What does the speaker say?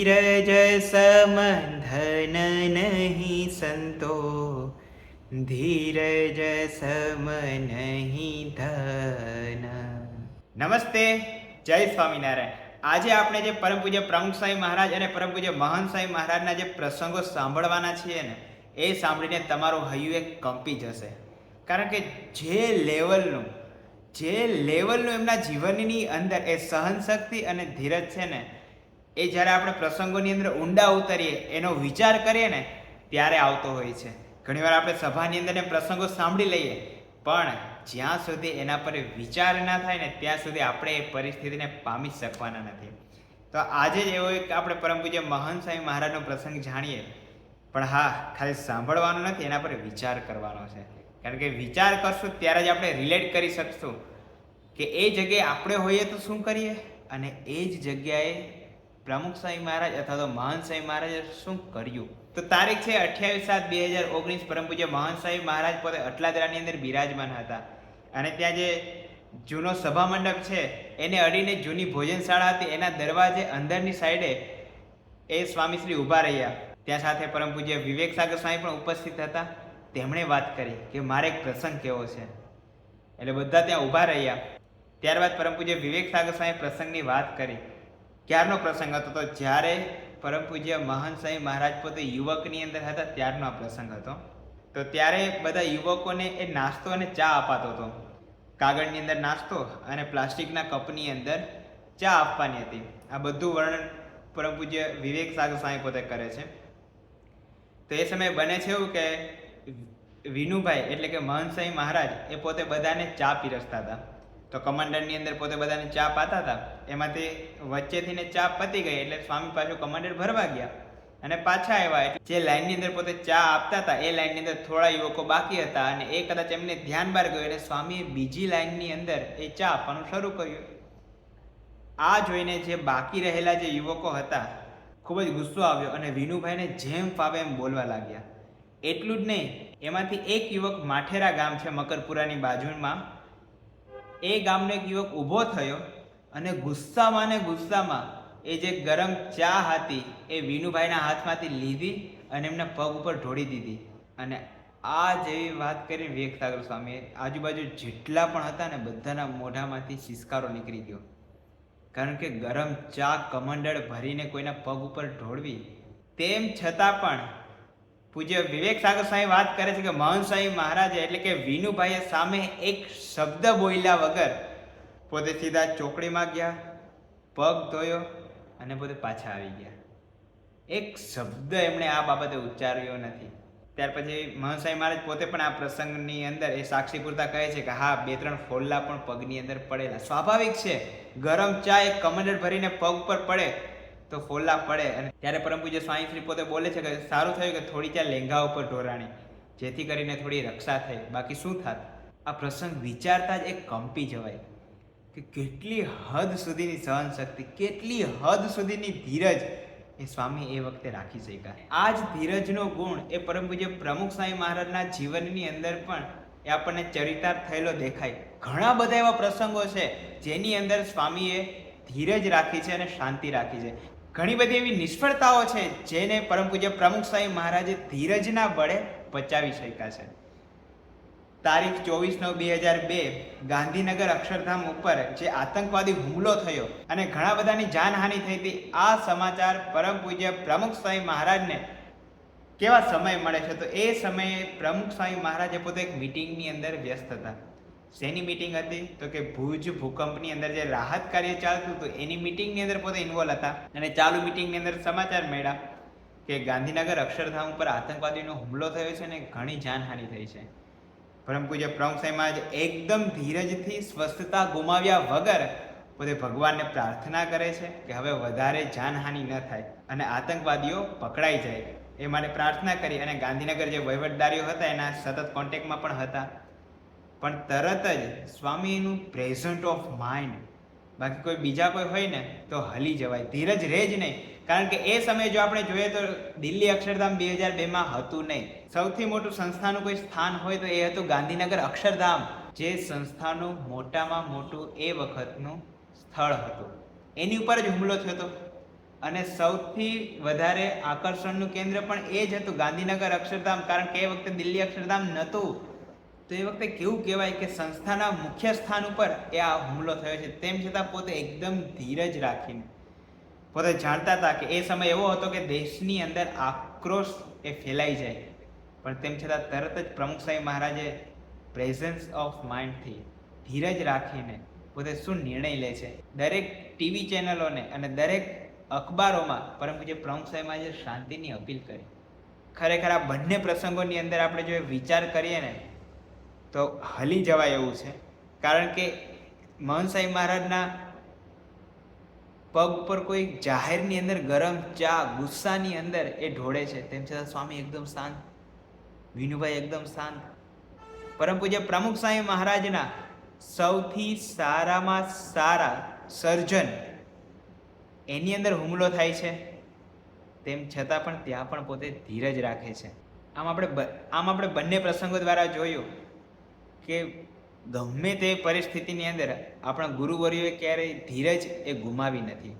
ધીરજ સમંધન નહીં સંતો, ધીરજ સમ નહીં ધન. નમસ્તે, જય સ્વામિનારાયણ. આજે આપણે જે પરમ પૂજ્ય પ્રમુખ સ્વામી મહારાજ અને પરમ પૂજ્ય મહંત સ્વામી મહારાજના જે પ્રસંગો સાંભળવાના છીએ ને, એ સાંભળીને તમારું હૈયું એક કંપી જશે. કારણ કે જે લેવલનું એમના જીવનની અંદર એ સહનશક્તિ અને ધીરજ છે ને, એ જ્યારે આપણે પ્રસંગોની અંદર ઊંડા ઉતરીએ, એનો વિચાર કરીએ ને, ત્યારે આવતો હોય છે. ઘણીવાર આપણે સભાની અંદર પ્રસંગો સાંભળી લઈએ, પણ જ્યાં સુધી એના પર વિચાર ના થાય ને, ત્યાં સુધી આપણે એ પરિસ્થિતિને પામી શકવાના નથી. તો આજે જ એવો એક આપણે પરમ પૂજ્ય મહંત સ્વામી મહારાજનો પ્રસંગ જાણીએ. પણ હા, ખાલી સાંભળવાનો નથી, એના પર વિચાર કરવાનો છે. કારણ કે વિચાર કરશું ત્યારે જ આપણે રિલેટ કરી શકશું કે એ જગ્યાએ આપણે હોઈએ તો શું કરીએ, અને એ જ જગ્યાએ પ્રમુખ સ્વામી મહારાજ અથવા તો મહંત સ્વામી મહારાજે શું કર્યું. તો તારીખ છે 28/7/2019. પરમ પૂજ્ય મહંત સ્વામી મહારાજ પોતે અટલાદરાની અંદર બિરાજમાન હતા. અને ત્યાં જે જૂનો સભા મંડપ છે એને અડીને જૂની ભોજનશાળા હતી, એના દરવાજે અંદરની સાઈડે એ સ્વામીશ્રી ઊભા રહ્યા. ત્યાં સાથે પરમ પૂજ્ય વિવેક સાગર સ્વામી પણ ઉપસ્થિત હતા. તેમણે વાત કરી કે મારે એક પ્રસંગ કેવો છે, એટલે બધા ત્યાં ઊભા રહ્યા. ત્યારબાદ પરમ પૂજ્ય વિવેક સાગર સ્વામી પ્રસંગની વાત કરી. ક્યારનો પ્રસંગ હતો? તો જ્યારે પરમ પૂજ્ય મહંત સ્વામી મહારાજ પોતે યુવકની અંદર હતા ત્યારનો આ પ્રસંગ હતો. તો ત્યારે બધા યુવકોને એ નાસ્તો અને ચા અપાતો હતો. કાગળની અંદર નાસ્તો અને પ્લાસ્ટિકના કપની અંદર ચા આપવાની હતી. આ બધું વર્ણન પરમ પૂજ્ય વિવેક સાગર સ્વામી પોતે કરે છે. તો એ સમયે બને છે એવું કે વિનુભાઈ એટલે કે મહંત સ્વામી મહારાજ એ પોતે બધાને ચા પીરસતા હતા. તો કમાન્ડરની અંદર પોતે બધાને ચા પાતા હતા. એમાંથી વચ્ચેથી ને ચા પતી ગઈ એટલે સ્વામી પાછું કમાન્ડર ભરવા ગયા અને પાછા આવ્યા. એટલે જે લાઈનની અંદર પોતે ચા આપતા હતા એ લાઈનની અંદર થોડા યુવકો બાકી હતા, અને એ કદાચ એમને ધ્યાન બહાર ગયું એટલે સ્વામીએ બીજી લાઈનની અંદર એ ચા આપવાનું શરૂ કર્યું. આ જોઈને જે બાકી રહેલા જે યુવકો હતા, ખૂબ જ ગુસ્સો આવ્યો અને વિનુભાઈને જેમ ફાવે એમ બોલવા લાગ્યા. એટલું જ નહીં, એમાંથી એક યુવક માઠેરા ગામ છે મકરપુરાની બાજુમાં, એ ગામનો એક યુવક ઊભો થયો અને ગુસ્સામાં એ જે ગરમ ચા હતી એ વિનુભાઈના હાથમાંથી લીધી અને એમના પગ ઉપર ઢોળી દીધી. અને આ જેવી વાત કરીને વિવેક સાગર સ્વામીએ આજુબાજુ જેટલા પણ હતા ને બધાના મોઢામાંથી શિસ્કારો નીકળી ગયો. કારણ કે ગરમ ચા કમંડળ ભરીને કોઈના પગ ઉપર ઢોળવી, તેમ છતાં પણ પૂજ્ય વિવેક સાગર સ્વામી વાત કરે છે કે મહંત સ્વામી મહારાજે એટલે કે વિનુભાઈએ સામે એક શબ્દ બોલ્યા વગર પોતે સીધા ચોકડીમાં ગયા, પગ ધોયો અને પોતે પાછા આવી ગયા. એક શબ્દ એમણે આ બાબતે ઉચ્ચાર્યો નથી. ત્યાર પછી મહંત સ્વામી મહારાજ પોતે પણ આ પ્રસંગની અંદર એ સાક્ષી પૂરતા કહે છે કે હા, 2-3 ફોલ્લા પણ પગની અંદર પડેલા. સ્વાભાવિક છે, ગરમ ચા એક કમંડળ ભરીને પગ ઉપર પડે તો ફોલ્લા પડે. અને ત્યારે પરમ પૂજ્ય સ્વામીશ્રી પોતે બોલે છે કે સારું થયું કે થોડી ત્યાં લેંઘા ઉપર ઢોરાણી, જેથી કરીને થોડી રક્ષા થઈ, બાકી શું થાત. આ પ્રસંગ વિચારતા જ એક કંપી જવાય કે કેટલી હદ સુધીની સહનશક્તિ, કેટલી હદ સુધીની ધીરજ એ સ્વામી એ વખતે રાખી શક્યા. આ જ ધીરજનો ગુણ એ પરમ પૂજ્ય પ્રમુખ સ્વામી મહારાજના જીવનની અંદર પણ એ આપણને ચરિતાર્થ થયેલો દેખાય. ઘણા બધા એવા પ્રસંગો છે જેની અંદર સ્વામીએ ધીરજ રાખી છે અને શાંતિ રાખી છે. ઘણી બધી એવી નિષ્ફળતાઓ છે જેને પરમ પૂજ્ય પ્રમુખ સ્વામી મહારાજે ધીરજના બળે પચાવી શક્યા છે. તારીખ 24/9/2002 ગાંધીનગર અક્ષરધામ ઉપર જે આતંકવાદી હુમલો થયો અને ઘણા બધાની જાનહાનિ થઈ હતી, આ સમાચાર પરમ પૂજ્ય પ્રમુખ સ્વામી મહારાજને કેવા સમય મળે છે? તો એ સમયે પ્રમુખ સ્વામી મહારાજે પોતે એક મિટિંગની અંદર વ્યસ્ત હતા. શેની મિટિંગ હતી? તો કે ભુજ ભૂકંપની અંદર જે રાહત કાર્ય ચાલતું હતું એની મિટિંગની અંદર પોતે ઇન્વોલ્વ હતા. અને ચાલુ મિટિંગની અંદર સમાચાર મળ્યા કે ગાંધીનગર અક્ષરધામ ઉપર આતંકવાદીનો હુમલો થયો છે અને ઘણી જાનહાનિ થઈ છે. પરમ પૂજ્ય પ્રમુખ સ્વામી મહારાજ એકદમ ધીરજથી સ્વસ્થતા ગુમાવ્યા વગર પોતે ભગવાનને પ્રાર્થના કરે છે કે હવે વધારે જાનહાનિ ન થાય અને આતંકવાદીઓ પકડાઈ જાય એ માટે પ્રાર્થના કરી. અને ગાંધીનગર જે વહીવટદારીઓ હતા એના સતત કોન્ટેક્ટમાં પણ હતા. પણ તરત જ સ્વામીનું પ્રેઝન્ટ ઓફ માઇન્ડ, બાકી કોઈ બીજા કોઈ હોય ને તો હલી જવાય, ધીરજ રહે જ નહીં. કારણ કે એ સમયે જો આપણે જોઈએ તો દિલ્હી અક્ષરધામ 2002માં હતું નહીં. સૌથી મોટું સંસ્થાનું કોઈ સ્થાન હોય તો એ હતું ગાંધીનગર અક્ષરધામ, જે સંસ્થાનું મોટામાં મોટું એ વખતનું સ્થળ હતું. એની ઉપર જ હુમલો થયો હતો. અને સૌથી વધારે આકર્ષણનું કેન્દ્ર પણ એ જ હતું, ગાંધીનગર અક્ષરધામ. કારણ કે એ વખતે દિલ્હી અક્ષરધામ નહોતું. તો એ વખતે કેવું કહેવાય કે સંસ્થાના મુખ્ય સ્થાન ઉપર એ આ હુમલો થયો છે. તેમ છતાં પોતે એકદમ ધીરજ રાખીને, પોતે જાણતા હતા કે એ સમય એવો હતો કે દેશની અંદર આક્રોશ એ ફેલાઈ જાય, પણ તેમ છતાં તરત જ પ્રમુખશાહી મહારાજે પ્રેઝન્સ ઓફ માઇન્ડથી, ધીરજ રાખીને પોતે શું નિર્ણય લે છે. દરેક ટીવી ચેનલોને અને દરેક અખબારોમાં પરમ પૂજ્ય પ્રમુખશાહી મહારાજે શાંતિની અપીલ કરી. ખરેખર આ બંને પ્રસંગોની અંદર આપણે જો વિચાર કરીએ ને તો હલી જવાય એવું છે. કારણ કે મહંતશાહી મહારાજના પગ પર કોઈ જાહેરની અંદર ગરમ ચા ગુસ્સાની અંદર એ ઢોળે છે, તેમ છતાં સ્વામી એકદમ શાંત, વિનુભાઈ એકદમ શાંત. પરમ પૂજ્ય પ્રમુખશાહી મહારાજના સૌથી સારામાં સારા સર્જન એની અંદર હુમલો થાય છે, તેમ છતાં પણ ત્યાં પણ પોતે ધીરજ રાખે છે. આમ આપણે બંને પ્રસંગો દ્વારા જોયું કે ગમે તે પરિસ્થિતિની અંદર આપણા ગુરુવર્યોએ ક્યારેય ધીરજ એ ગુમાવી નથી.